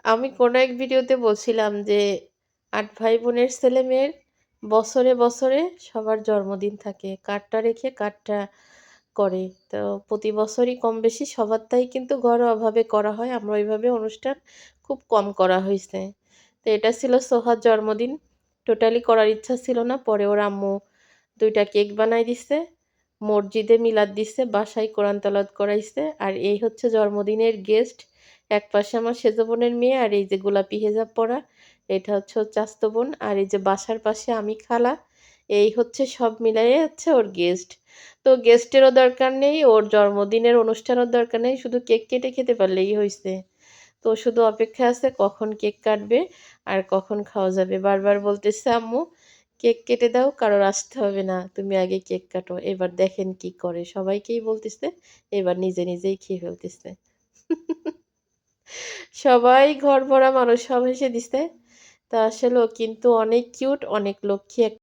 আমি কোনো এক ভিডিওতে বলছিলাম যে ৮ ভাই-বোনের ছেলেমেয়ের বছরে, বছরে সবার জন্মদিন থাকে। কার্ডটা রেখে কার্ডটা করে। তো প্রতি বছরই কম-বেশি সবারটাই কিন্তু ঘরোয়াভাবে করা হয়। আমরা ওইভাবে অনুষ্ঠান খুব কম করা হইছে। তো এটা ছিল সোহার জন্মদিন। টোটালি করার ইচ্ছা ছিল না। পরে ওর আম্মু ২ টা কেক বানায় দিছে, মসজিদে মিলাদ দিছে, বাসায় কোরআন তেলাওয়াত করাইছে। আর এই হচ্ছে জন্মদিনের গেস্ট। একপাশে আমার সেজো বোনের মেয়ে আর এই যে গোলাপি হেজাব পরা, এটা হচ্ছে ওর চাচাতো বোন। আর এই যে বাসার পাশে আমি খালা। এই হচ্ছে সব মিলায়ে হচ্ছে ওর গেস্ট। তো গেস্টেরও দরকার নেই, ওর জন্মদিনের অনুষ্ঠানেরও দরকার নেই। শুধু কেক কেটে খেতে পারলেই হইছে। তো শুধু অপেক্ষায় আছে কখন কেক কাটবে আর কখন খাওয়া যাবে। বারবার বলতেছে আম্মু, "কেক কেটে দাও, কারোর আসতে হবে না। তুমি আগে কেক কাটো।" এবার দেখেন কি করে। সবাইকেই বলতেছে, এবার নিজে নিজেই খেয়ে ফেলতেছে। সবাই ঘর ভরা মানুষ, সব হেসে দিছে। তা আসলেও কিন্তু অনেক কিউট, অনেক লক্ষ্মী